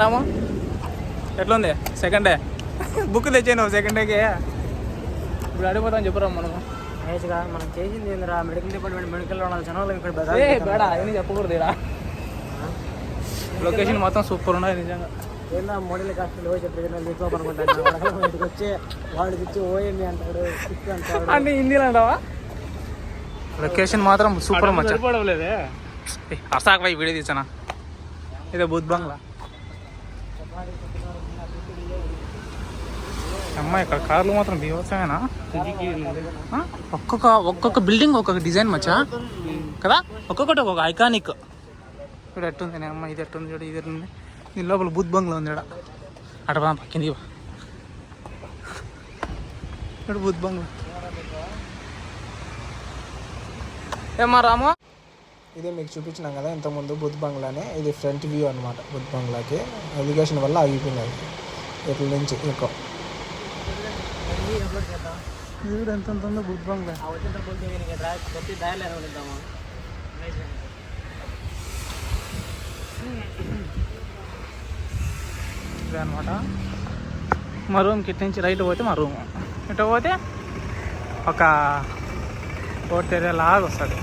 రాము ఎట్లుంది second day book తెచ్చాను second డేకి ఇప్పుడు అడిగిపోతాం చెప్పురా మనకు మనం చేసింది ఏందిరా మెడికల్ డిపార్ట్మెంట్ మెడికల్ జనాలు ఇక్కడ బేడా అవన్నీ చెప్పకూడదు ఇలా లొకేషన్ మొత్తం సూపర్ ఉన్నాయి నిజంగా ఏందా మోడల్ కాస్ట్లు తీసుకోవాలనుకుంటాను ఇంటికి వచ్చి వాడికి ఇచ్చి ఓఎంఈ అంటాడు అంటాడు అంటే హిందీలో అంటావా లొకేషన్ మాత్రం సూపర్ మచ్చా సరిపడలేదే అసాక్ పై వీడియో తీసానా ఇదే బుద్ధ్ బంగ్లా అమ్మా ఇక్కడ కార్లు మాత్రం బీవత్సమేనా ఒక్కొక్క బిల్డింగ్ ఒక్కొక్క డిజైన్ మచ్చా కదా ఒక్కొక్కటి ఒక్కొక్క ఐకానిక్ ఇక్కడ ఎట్టుంది నేను అమ్మ ఇది ఎట్టుంది చూడ ఇది ఎట్టుంది దీని లోపల బుద్ధ్ బంగ్లా ఉంది ఇక్కడ అటపా పక్కింది ఇక్కడ బుద్ధ్ బంగ్లా ఏమా రాము ఇదే మీకు చూపించినాం కదా ఇంతకుముందు బుద్ధ్ బంగ్లానే ఇది ఫ్రంట్ వ్యూ అనమాట బుద్ధ్ బంగ్లాకి ఎడ్యుకేషన్ వల్ల ఆగిపోయినది ఇట్ల నుంచి ఎక్కువ ఎంత ఉందో బుద్ధ్ బంగ్లా ఇదే అనమాట మా రూమ్కి ఇటు నుంచి రైట్ పోతే మా రూమ్ ఇటు పోతే ఒక కోర్ట్ ఏరియా లాగా వస్తుంది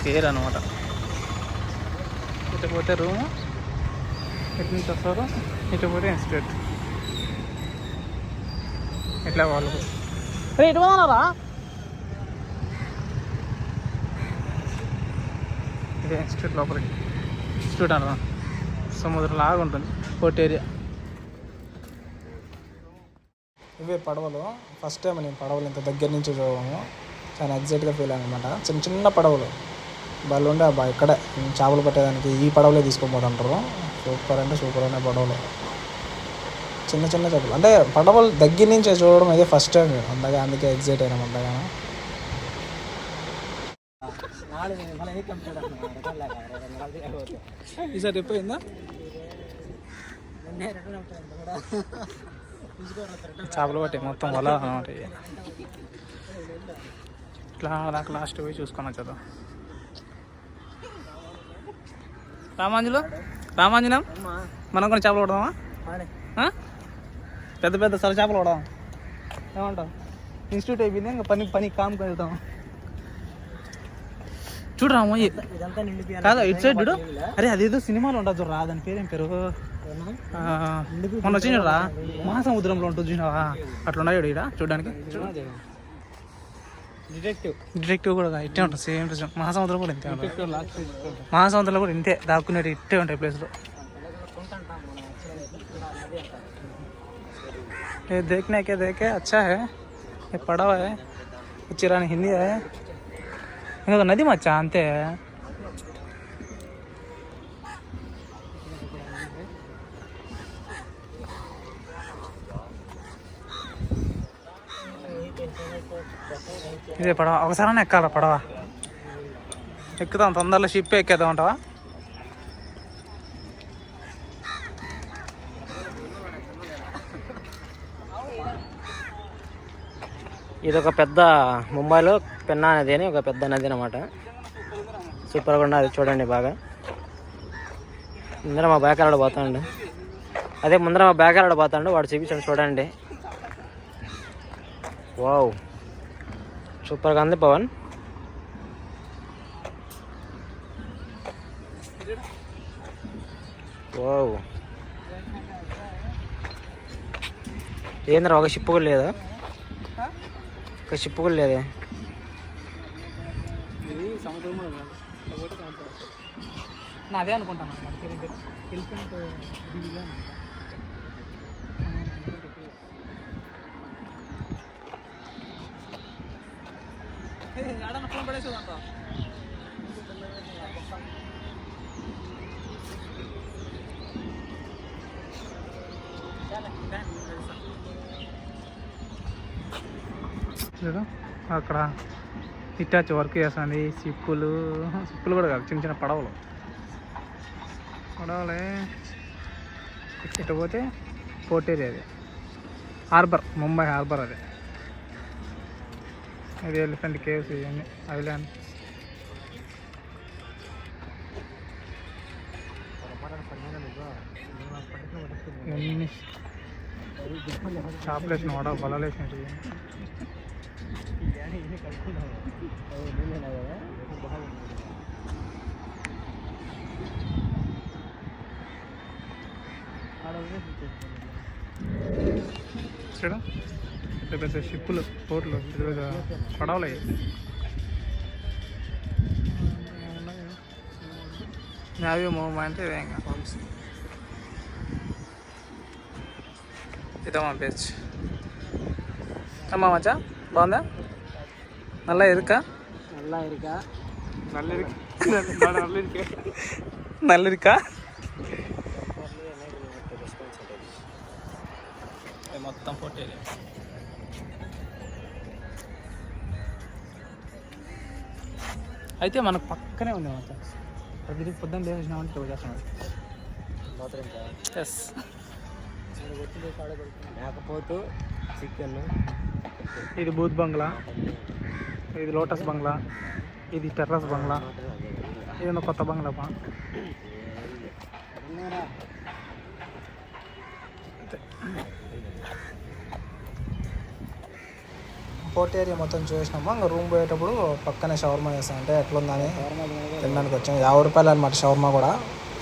పేరు అనమాట ఇటు పోతే రూము ఇటు నుంచి వస్తారు ఇటు పోతే ఇన్స్టిట్యూట్ ఇట్లా వాళ్ళు ఇటు పోతున్నారా ఇదే ఇన్స్టిట్యూట్ లోపలికి ఇన్స్టిట్యూట్ అన్న సముద్రం లాగా ఉంటుంది కోర్ట్ ఏరియా ఇవే పడవలు ఫస్ట్ టైం నేను పడవలు ఇంత దగ్గర నుంచి చూడము చాలా ఎగ్జైట్గా ఫీల్ అనమాట చిన్న చిన్న పడవలు వాళ్ళు ఉండే అబ్బా ఇక్కడే చేపలు పట్టేదానికి ఈ పడవలే తీసుకొని పోతుంటారు సూపర్ అంటే సూపర్ అనే పడవలు చిన్న చిన్న చేపలు అంటే పడవలు దగ్గర నుంచి చూడడం ఇదే ఫస్ట్ టైం అందుకే ఎగ్జైట్ అయినాం అంతగా ఈసారి అయిపోయిందా చేపలు పట్టే మొత్తం వల అనమాట ఇట్లా దాకా లాస్ట్ పోయి చూసుకొని వచ్చేద్దాం రామాంజనం మనం కూడా చేపలు పడదామా పెద్ద పెద్ద సర చేపలు పడదాం ఏమంటావు ఇన్స్టిట్యూట్ అయిపోయింది ఇంకా పని కామ్కి వెళ్తాం చూడరాము కాదా ఇటు సైడ్ చూడు అరే అదేదో సినిమాలో ఉంటుంది చూడరా దాని పేరేం పేరు మొన్న వచ్చింది చూడరా మహాసముద్రంలో ఉంటుంది చూసినావా అట్లా ఉన్నాయి ఇక్కడ చూడడానికి డిటెక్టివ్ కూడా ఇట్టే ఉంటుంది సేమ్ మహాసముద్రం కూడా ఇంతే ఉంటుంది మహాసముద్రంలో కూడా ఇంతే దాక్కునేవి ఇట్టే ఉంటాయి ప్లేస్లో ये देखने के देखे अच्छा है ये पड़ा हुआ है चिरानी हिंदी है ఇంకా నది మచ్చా అంతే ఇదే పడవ ఒకసారి ఎక్కాల పడవ ఎక్కుతాం తొందరలో షిప్ ఎక్కేద్దాం అంటావా ఇది ఒక పెద్ద ముంబైలో పెన్నా నది అని ఒక పెద్ద నది అనమాట సూపర్గా ఉన్నది చూడండి బాగా ముందర మా బ్యాకారాడు పోతాడు అదే ముందర మా బ్యాకారాడు పోతాడు వాడు చూపించాడు చూడండి వావ్ సూపర్గా ఉంది పవన్ వావ్ ఏంద్రా ఒక షిప్ కూడా లేదా ఒక షిప్ కూడా లేదే నాదే అనుకుంటాను ఫోన్ పడేసేదంట చూడు అక్కడ ఇటాచి వర్క్ చేస్తుంది సిప్పులు కూడా కాదు చిన్న చిన్న పడవలే ఇటు పోతే పోర్ట్ ఏరియా అది హార్బర్ ముంబై హార్బర్ అది ఇది ఎలిఫెంట్ కేవ్స్ ఇవన్నీ ఐలాండ్ ఎన్ని షాప్లు వేసిన వాడ పొలాలు వేసినవి. చూడ పెద్ద పెద్ద షిప్పులు, బోట్లు, పెద్ద పెద్ద పడవలు అయ్యి. నావీ మూవ్మెంట్ ఇదే ఇంకా ఇదమ్మా బీచ్. అమ్మా మచ్చా బాగుందా? నల్ల ఇరుకా నల్లిరికా మొత్తం ఫోటో అయితే మనకు పక్కనే ఉంది మొత్తం. ప్రతిదీ పొద్దున్న లేచినామంటే ఇక్కడ చేస్తున్నాడు. ఎస్ మేకపోతు చికెన్. ఇది బూత్ బంగ్లా, ఇది లోటస్ బంగ్లా, ఇది టెర్రస్ బంగ్లా, ఇది కొత్త బంగ్లా. పోర్ట్ ఏరియా మొత్తం చూసినాము. ఇంకా రూమ్ పోయేటప్పుడు పక్కనే షవర్మా చేస్తాం. అంటే ఎట్లుందని తినడానికి వచ్చాం. 50 రూపాయలు అనమాట షవర్మా కూడా.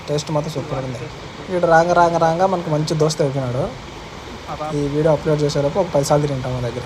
టేస్ట్ మాత్రం సూపర్ ఉంది. వీడు రాంగ మనకు మంచి దోస్త్ అయిపోయినాడు. ఈ వీడియో అప్లోడ్ చేసేటప్పుడు ఒక 10 సార్లు తింటాం మా దగ్గర.